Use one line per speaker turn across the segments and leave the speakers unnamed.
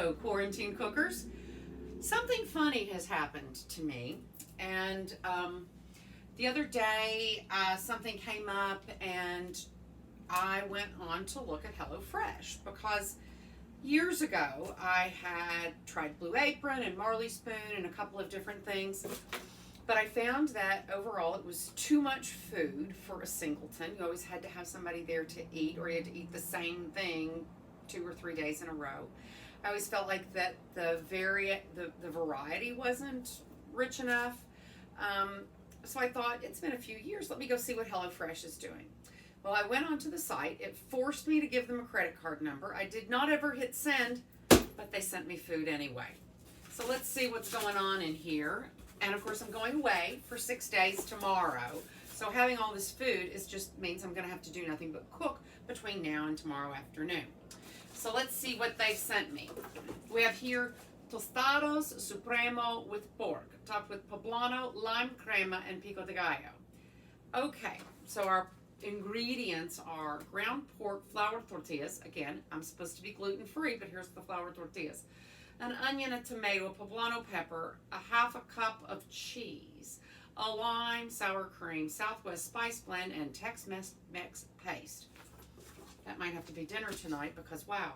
Hello, quarantine cookers. Something funny has happened to me, and the other day something came up, and I went on to look at HelloFresh because years ago I had tried Blue Apron and Marley Spoon and a couple of different things, but I found that overall it was too much food for a singleton. You always had to have somebody there to eat, or you had to eat the same thing 2 or 3 days in a row. I always felt like that the variety wasn't rich enough. So I thought, it's been a few years, let me go see what HelloFresh is doing. Well, I went onto the site. It forced me to give them a credit card number. I did not ever hit send, but they sent me food anyway. So let's see what's going on in here. And of course, I'm going away for 6 days tomorrow. So having all this food just means I'm going to have to do nothing but cook between now and tomorrow afternoon. So let's see what they've sent me. We have here tostados supremo with pork, topped with poblano, lime crema, and pico de gallo. Okay, so our ingredients are ground pork, flour tortillas. Again, I'm supposed to be gluten-free, but here's the flour tortillas. An onion, a tomato, a poblano pepper, a half a cup of cheese, a lime, sour cream, Southwest spice blend, and Tex-Mex paste. That might have to be dinner tonight because, wow.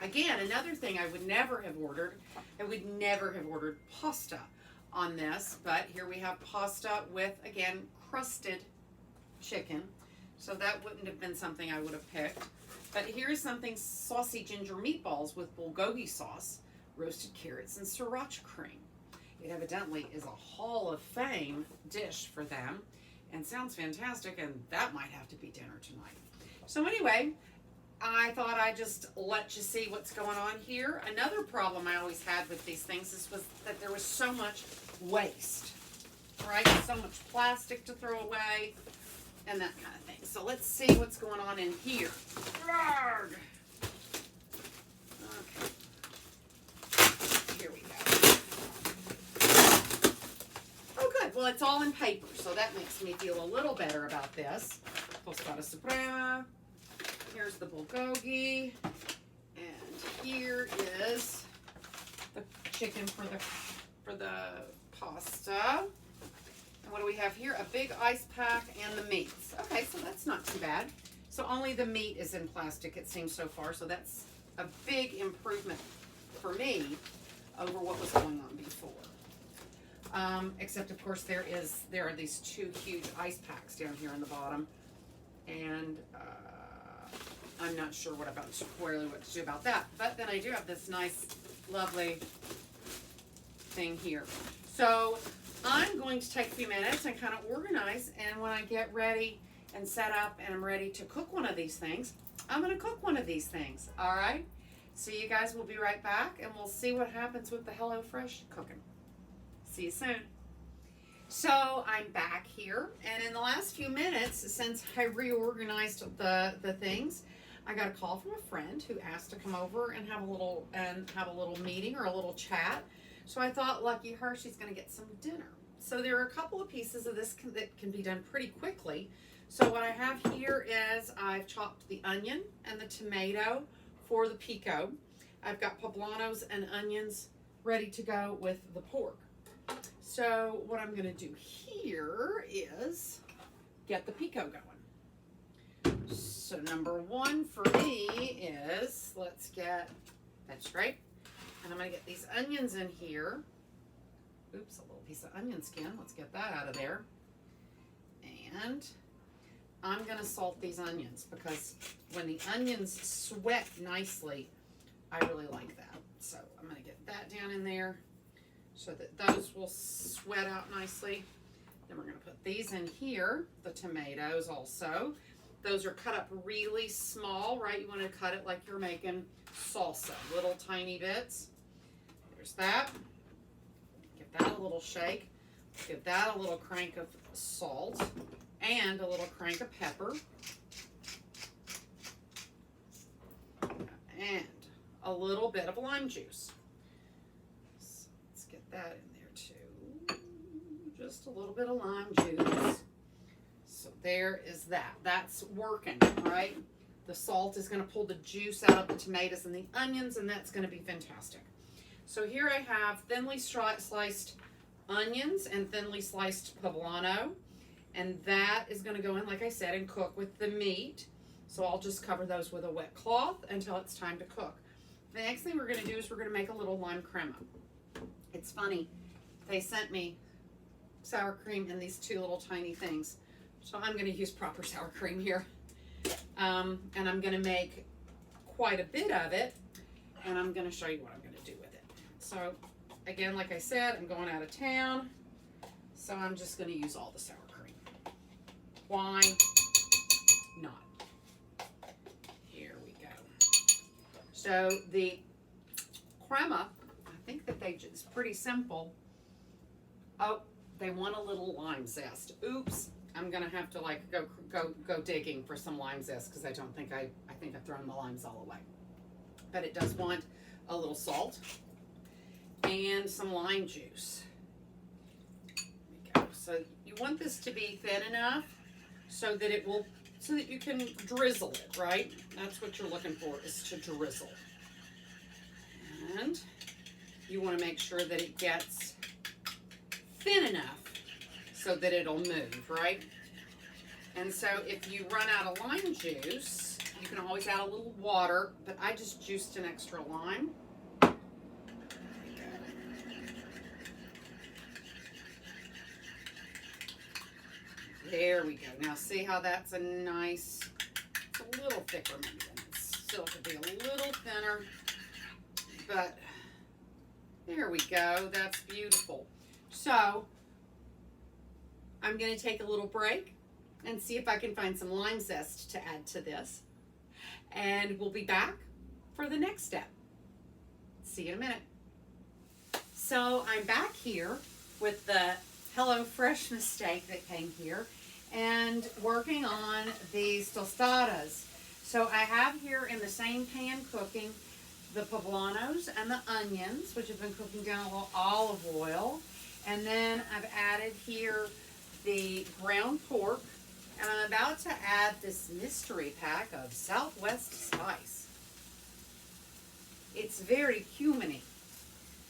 Again, another thing I would never have ordered, I would never have ordered pasta on this, but here we have pasta with, again, crusted chicken. So that wouldn't have been something I would have picked. But here's something, saucy ginger meatballs with bulgogi sauce, roasted carrots, and sriracha cream. It evidently is a Hall of Fame dish for them and sounds fantastic, and that might have to be dinner tonight. So anyway, I thought I'd just let you see what's going on here. Another problem I always had with these things was that there was so much waste, right? So much plastic to throw away and that kind of thing. So let's see what's going on in here. Arrgh. Okay. Here we go. Oh, good. Well, it's all in paper, so that makes me feel a little better about this. Tostada Suprema. Here's the bulgogi. And here is the chicken for the pasta. And what do we have here? A big ice pack and the meats. Okay, so that's not too bad. So only the meat is in plastic, it seems so far. So that's a big improvement for me over what was going on before. Except, of course, there are these 2 huge ice packs down here on the bottom. And I'm not sure what to do about that. But then I do have this nice, lovely thing here. So I'm going to take a few minutes and kind of organize, and when I get ready and set up and I'm ready to cook one of these things, I'm going to cook one of these things, all right? So you guys will be right back, and we'll see what happens with the HelloFresh cooking. See you soon. So I'm back here, and in the last few minutes, since I reorganized the things, I got a call from a friend who asked to come over and have a little meeting or a little chat. So I thought, lucky her, she's going to get some dinner. So there are a couple of pieces of this that can be done pretty quickly. So what I have here is I've chopped the onion and the tomato for the pico. I've got poblanos and onions ready to go with the pork. So what I'm going to do here is get the pico going. So number 1 for me is, let's get that straight. And I'm going to get these onions in here. Oops, a little piece of onion skin. Let's get that out of there. And I'm going to salt these onions because when the onions sweat nicely, I really like that. So I'm going to get that down in there so that those will sweat out nicely. Then we're going to put these in here, the tomatoes also. Those are cut up really small, right? You want to cut it like you're making salsa, little tiny bits. There's that. Give that a little shake. Give that a little crank of salt and a little crank of pepper. And a little bit of lime juice. So let's get that in there too. Just a little bit of lime juice. So there is that. That's working, right? The salt is going to pull the juice out of the tomatoes and the onions, and that's going to be fantastic. So here I have thinly sliced onions and thinly sliced poblano, and that is going to go in, like I said, and cook with the meat. So I'll just cover those with a wet cloth until it's time to cook. The next thing we're going to do is we're going to make a little lime crema. It's funny, they sent me sour cream in these two little tiny things, so I'm going to use proper sour cream here. And I'm going to make quite a bit of it, and I'm going to show you what I'm going to do with it. So again, like I said, I'm going out of town, so I'm just going to use all the sour cream. Why not? Here we go. So the crema, I think that it's pretty simple. Oh, they want a little lime zest. Oops. I'm gonna have to like go digging for some lime zest because I think I've thrown the limes all away. But it does want a little salt and some lime juice. There we go. So you want this to be thin enough so that you can drizzle it, right? That's what you're looking for, is to drizzle. And you want to make sure that it gets thin enough so that it'll move, right? And so if you run out of lime juice, you can always add a little water, but I just juiced an extra lime. There we go. Now see how that's a nice, it's a little thicker maybe than it still could be a little thinner, but there we go. That's beautiful. So I'm going to take a little break and see if I can find some lime zest to add to this. And we'll be back for the next step. See you in a minute. So I'm back here with the Hello Fresh mistake that came here and working on these tostadas. So I have here in the same pan cooking the poblanos and the onions, which have been cooking down a little olive oil. And then I've added here the ground pork, and I'm about to add this mystery pack of Southwest spice. It's very cuminy.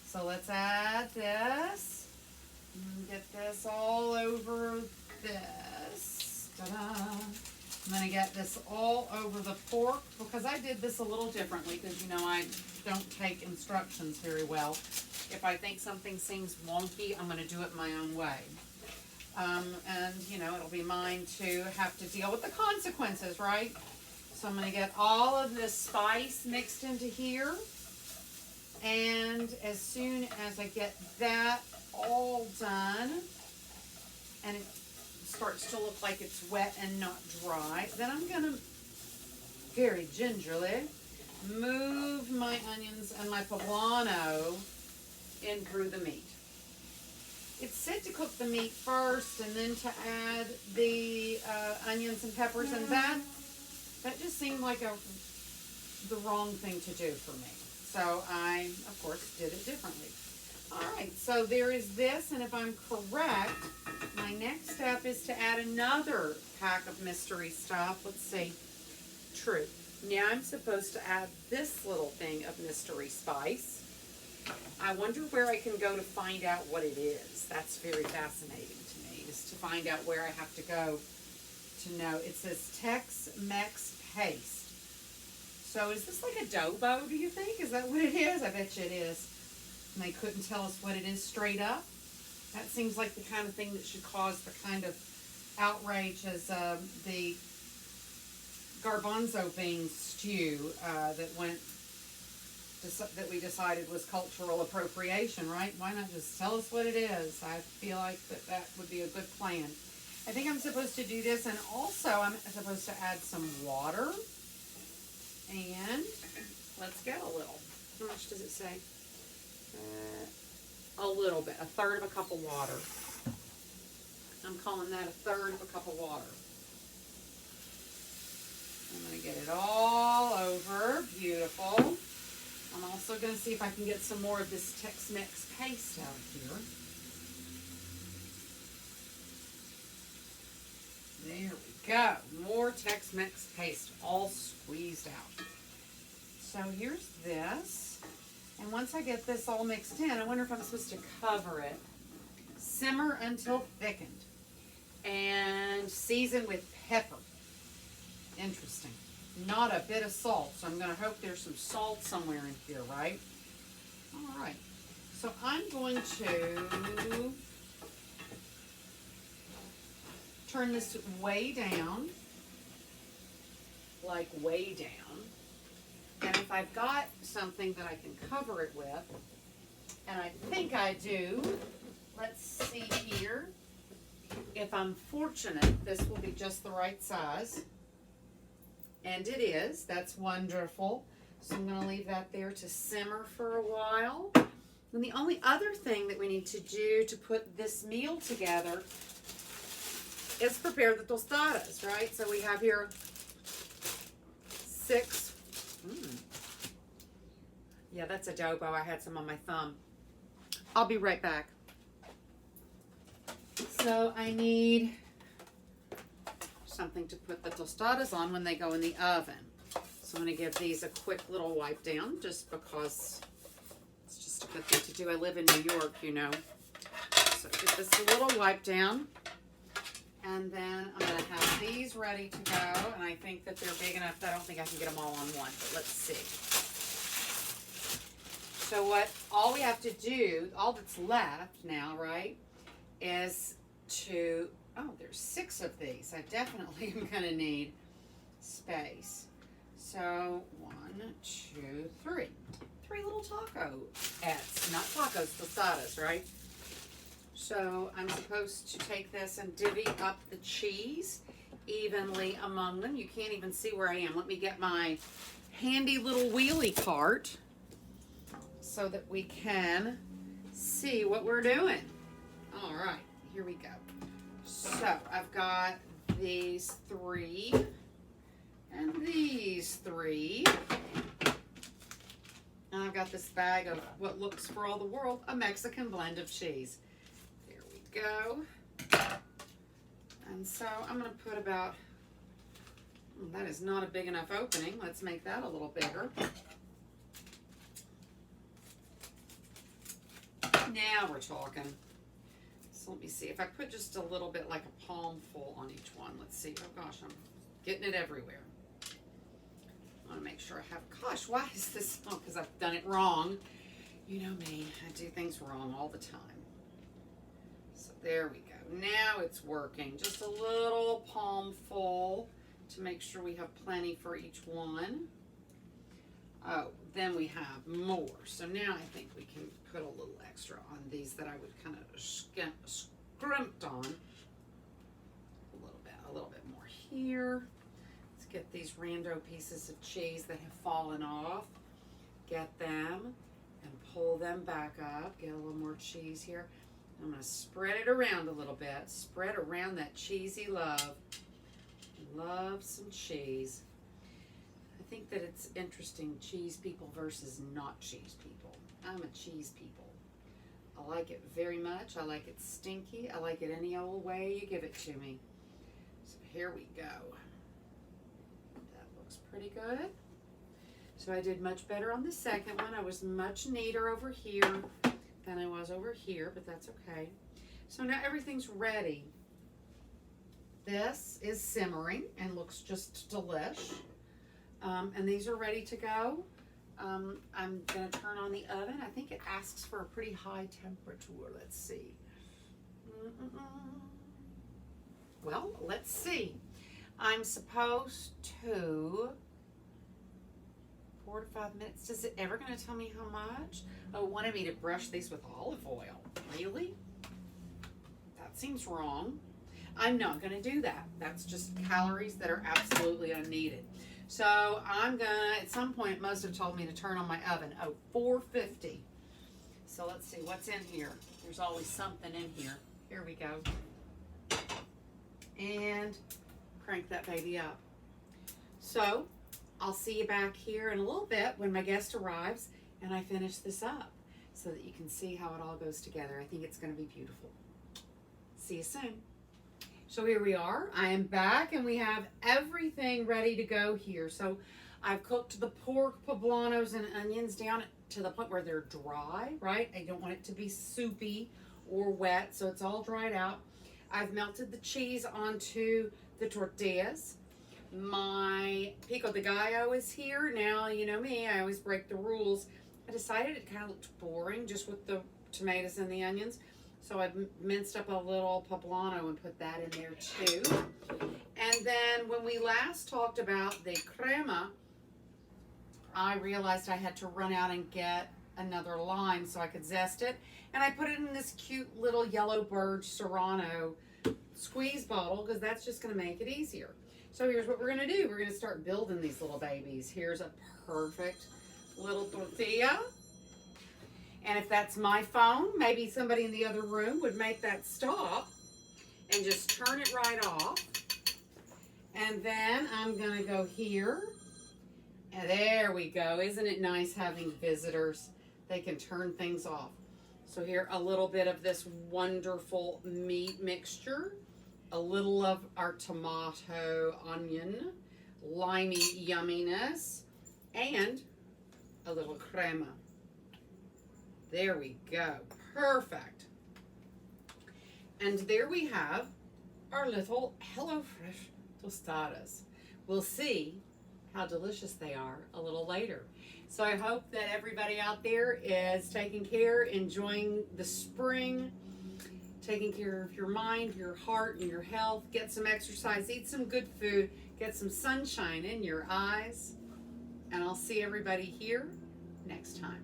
So let's add this. And get this all over this. Ta-da. I'm going to get this all over the pork because I did this a little differently because, you know, I don't take instructions very well. If I think something seems wonky, I'm going to do it my own way. And, you know, it'll be mine to have to deal with the consequences, right? So I'm going to get all of this spice mixed into here. And as soon as I get that all done, and it starts to look like it's wet and not dry, then I'm going to very gingerly move my onions and my poblano in through the meat. It's said to cook the meat first and then to add the onions and peppers, and that just seemed like the wrong thing to do for me. So I, of course, did it differently. All right, so there is this, and if I'm correct, my next step is to add another pack of mystery stuff. Let's see. True. Now I'm supposed to add this little thing of mystery spice. I wonder where I can go to find out what it is. That's very fascinating to me, is to find out where I have to go to know. It says Tex-Mex paste. So is this like adobo, do you think? Is that what it is? I bet you it is. And they couldn't tell us what it is straight up. That seems like the kind of thing that should cause the kind of outrage as the garbanzo bean stew that we decided was cultural appropriation, right? Why not just tell us what it is? I feel like that would be a good plan. I think I'm supposed to do this, and also I'm supposed to add some water. And let's get a little. How much does it say? A little bit, a third of a cup of water. I'm calling that a third of a cup of water. I'm going to get it all over. Beautiful. I'm also going to see if I can get some more of this Tex-Mex paste out here. There we go. More Tex-Mex paste all squeezed out. So here's this. And once I get this all mixed in, I wonder if I'm supposed to cover it. Simmer until thickened. And season with pepper. Interesting. Not a bit of salt. So I'm going to hope there's some salt somewhere in here, right? All right. So I'm going to turn this way down. Like way down. And if I've got something that I can cover it with, and I think I do, let's see here. If I'm fortunate, this will be just the right size. And it is. That's wonderful. So I'm going to leave that there to simmer for a while. And the only other thing that we need to do to put this meal together is prepare the tostadas, right? So we have here 6. Yeah, that's adobo. I had some on my thumb. I'll be right back. So I need something to put the tostadas on when they go in the oven. So I'm going to give these a quick little wipe down just because it's just a good thing to do. I live in New York, you know. So get this a little wipe down. And then I'm going to have these ready to go. And I think that they're big enough that I don't think I can get them all on one. But let's see. So all we have to do, all that's left now, right, is to, there's 6 of these. I definitely am going to need space. So 1, 2, 3. 3 little taco-ettes, not tacos, tostadas, right? So I'm supposed to take this and divvy up the cheese evenly among them. You can't even see where I am. Let me get my handy little wheelie cart so that we can see what we're doing. All right, here we go. So I've got these 3 and these 3. And I've got this bag of what looks for all the world a Mexican blend of cheese. There we go. And so I'm going to put about, that is not a big enough opening. Let's make that a little bigger. Now we're talking. So let me see. If I put just a little bit, like a palm full on each one. Let's see. Oh gosh, I'm getting it everywhere. I want to make sure I have, gosh, why is this? Oh, because I've done it wrong. You know me, I do things wrong all the time. So there we go. Now it's working. Just a little palm full to make sure we have plenty for each one. Oh, then we have more. So now I think we can put a little extra on these that I would kind of scrimped on. A little bit more here. Let's get these rando pieces of cheese that have fallen off. Get them and pull them back up. Get a little more cheese here. I'm going to spread it around a little bit. Spread around that cheesy love. Love some cheese. I think that it's interesting, cheese people versus not cheese people. I'm a cheese people. I like it very much. I like it stinky. I like it any old way you give it to me. So here we go. That looks pretty good. So I did much better on the second one. I was much neater over here than I was over here, but that's okay. So now everything's ready. This is simmering and looks just delish. And these are ready to go. I'm going to turn on the oven. I think it asks for a pretty high temperature. Let's see. Well, let's see. I'm supposed to 4 to 5 minutes. Is it ever going to tell me how much? Oh, it wanted me to brush these with olive oil. Really? That seems wrong. I'm not going to do that. That's just calories that are absolutely unneeded. So I'm going to, at some point, it must have told me to turn on my oven. Oh, 450. So let's see what's in here. There's always something in here. Here we go. And crank that baby up. So I'll see you back here in a little bit when my guest arrives and I finish this up so that you can see how it all goes together. I think it's going to be beautiful. See you soon. So here we are. I am back and we have everything ready to go here. So I've cooked the pork, poblanos, and onions down to the point where they're dry, right? I don't want it to be soupy or wet, so it's all dried out. I've melted the cheese onto the tortillas. My pico de gallo is here. Now, you know me, I always break the rules. I decided it kind of looked boring just with the tomatoes and the onions. So I minced up a little poblano and put that in there too. And then when we last talked about the crema, I realized I had to run out and get another lime so I could zest it. And I put it in this cute little yellow bird Serrano squeeze bottle because that's just going to make it easier. So here's what we're going to do. We're going to start building these little babies. Here's a perfect little tortilla. And if that's my phone, maybe somebody in the other room would make that stop and just turn it right off. And then I'm going to go here. And there we go. Isn't it nice having visitors? They can turn things off. So here, a little bit of this wonderful meat mixture. A little of our tomato, onion, limey yumminess, and a little crema. There we go. Perfect. And there we have our little HelloFresh tostadas. We'll see how delicious they are a little later. So I hope that everybody out there is taking care, enjoying the spring, taking care of your mind, your heart, and your health. Get some exercise, eat some good food, get some sunshine in your eyes. And I'll see everybody here next time.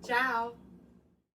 Ciao.